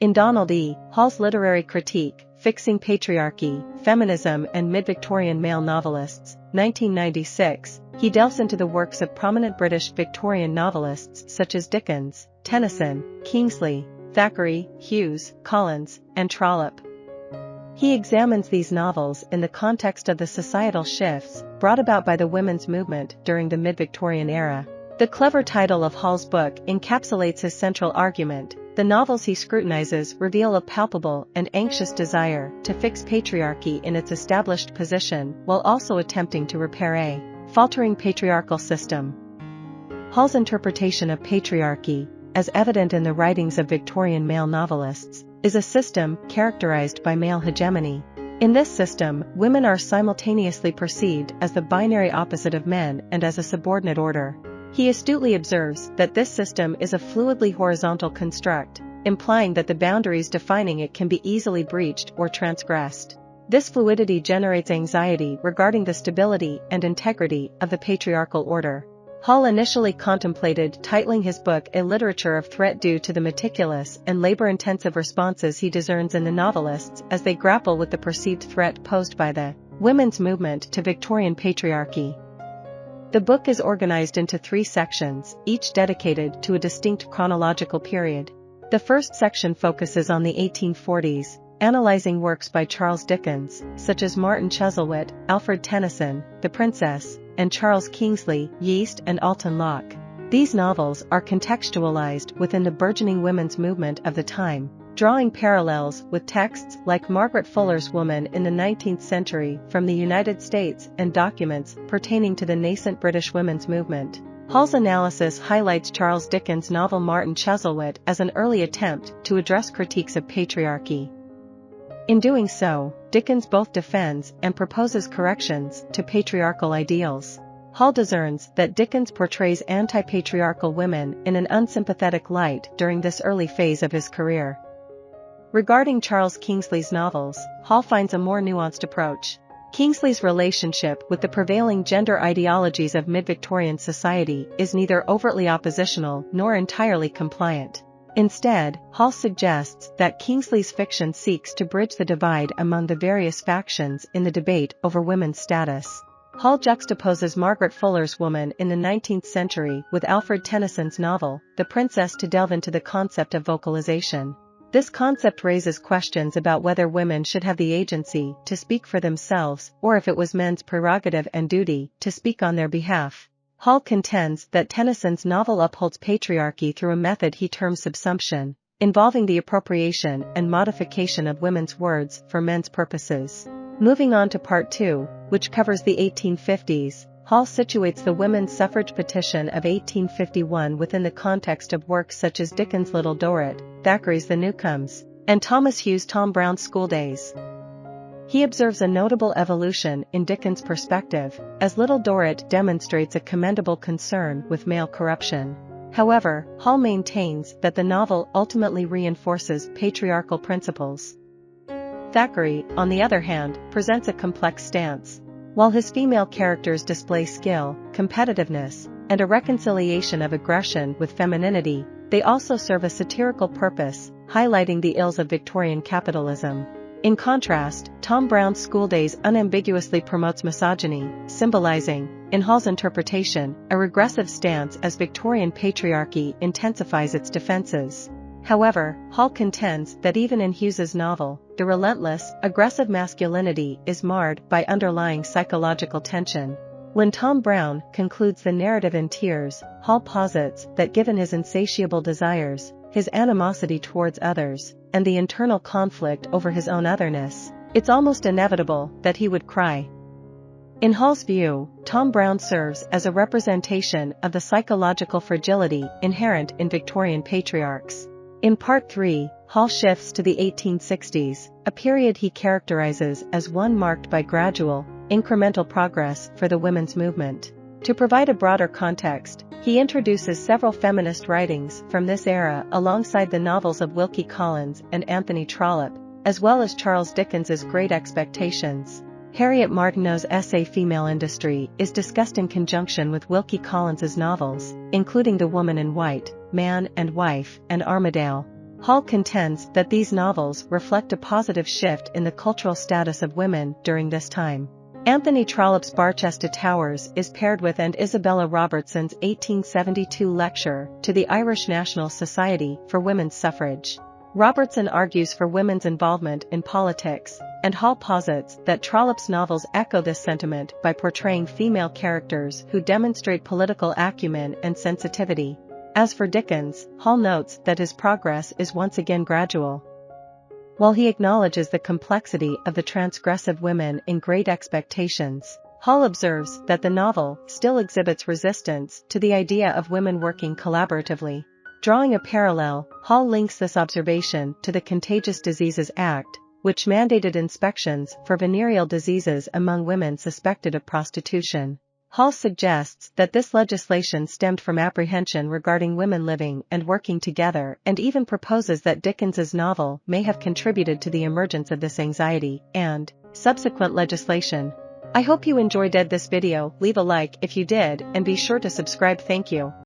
In Donald E. Hall's literary critique, Fixing Patriarchy, Feminism and Mid-Victorian Male Novelists, 1996, he delves into the works of prominent British Victorian novelists such as Dickens, Tennyson, Kingsley, Thackeray, Hughes, Collins, and Trollope. He examines these novels in the context of the societal shifts brought about by the women's movement during the Mid-Victorian era. The clever title of Hall's book encapsulates his central argument. The novels he scrutinizes reveal a palpable and anxious desire to fix patriarchy in its established position while also attempting to repair a faltering patriarchal system. Hall's interpretation of patriarchy, as evident in the writings of Victorian male novelists, is a system characterized by male hegemony. In this system, women are simultaneously perceived as the binary opposite of men and as a subordinate order. He astutely observes that this system is a fluidly horizontal construct, implying that the boundaries defining it can be easily breached or transgressed. This fluidity generates anxiety regarding the stability and integrity of the patriarchal order. Hall initially contemplated titling his book A Literature of Threat due to the meticulous and labor-intensive responses he discerns in the novelists as they grapple with the perceived threat posed by the women's movement to Victorian patriarchy. The book is organized into 3 sections, each dedicated to a distinct chronological period. The first section focuses on the 1840s, analyzing works by Charles Dickens, such as Martin Chuzzlewit, Alfred Tennyson, The Princess, and Charles Kingsley, Yeast and Alton Locke. These novels are contextualized within the burgeoning women's movement of the time, drawing parallels with texts like Margaret Fuller's Woman in the 19th century from the United States and documents pertaining to the nascent British women's movement. Hall's analysis highlights Charles Dickens' novel Martin Chuzzlewit as an early attempt to address critiques of patriarchy. In doing so, Dickens both defends and proposes corrections to patriarchal ideals. Hall discerns that Dickens portrays anti-patriarchal women in an unsympathetic light during this early phase of his career. Regarding Charles Kingsley's novels, Hall finds a more nuanced approach. Kingsley's relationship with the prevailing gender ideologies of mid-Victorian society is neither overtly oppositional nor entirely compliant. Instead, Hall suggests that Kingsley's fiction seeks to bridge the divide among the various factions in the debate over women's status. Hall juxtaposes Margaret Fuller's Woman in the 19th century with Alfred Tennyson's novel, The Princess, to delve into the concept of vocalization. This concept raises questions about whether women should have the agency to speak for themselves or if it was men's prerogative and duty to speak on their behalf. Hall contends that Tennyson's novel upholds patriarchy through a method he terms subsumption, involving the appropriation and modification of women's words for men's purposes. Moving on to Part 2, which covers the 1850s, Hall situates the women's suffrage petition of 1851 within the context of works such as Dickens' Little Dorrit, Thackeray's The Newcomes, and Thomas Hughes' Tom Brown's School Days. He observes a notable evolution in Dickens' perspective, as Little Dorrit demonstrates a commendable concern with male corruption. However, Hall maintains that the novel ultimately reinforces patriarchal principles. Thackeray, on the other hand, presents a complex stance. While his female characters display skill, competitiveness, and a reconciliation of aggression with femininity, they also serve a satirical purpose, highlighting the ills of Victorian capitalism. In contrast, Tom Brown's School Days unambiguously promotes misogyny, symbolizing, in Hall's interpretation, a regressive stance as Victorian patriarchy intensifies its defenses. However, Hall contends that even in Hughes's novel, the relentless, aggressive masculinity is marred by underlying psychological tension. When Tom Brown concludes the narrative in tears, Hall posits that given his insatiable desires, his animosity towards others, and the internal conflict over his own otherness, it's almost inevitable that he would cry. In Hall's view, Tom Brown serves as a representation of the psychological fragility inherent in Victorian patriarchs. In Part 3, Hall shifts to the 1860s, a period he characterizes as one marked by gradual, incremental progress for the women's movement. To provide a broader context, he introduces several feminist writings from this era alongside the novels of Wilkie Collins and Anthony Trollope, as well as Charles Dickens's Great Expectations. Harriet Martineau's essay Female Industry is discussed in conjunction with Wilkie Collins's novels, including The Woman in White, Man and Wife, and Armadale. Hall contends that these novels reflect a positive shift in the cultural status of women during this time. Anthony Trollope's Barchester Towers is paired with and Isabella Robertson's 1872 lecture to the Irish National Society for Women's Suffrage. Robertson argues for women's involvement in politics, and Hall posits that Trollope's novels echo this sentiment by portraying female characters who demonstrate political acumen and sensitivity. As for Dickens, Hall notes that his progress is once again gradual. While he acknowledges the complexity of the transgressive women in Great Expectations, Hall observes that the novel still exhibits resistance to the idea of women working collaboratively. Drawing a parallel, Hall links this observation to the Contagious Diseases Act, which mandated inspections for venereal diseases among women suspected of prostitution. Hall suggests that this legislation stemmed from apprehension regarding women living and working together, and even proposes that Dickens's novel may have contributed to the emergence of this anxiety and subsequent legislation. I hope you enjoyed this video. Leave a like if you did, and be sure to subscribe. Thank you.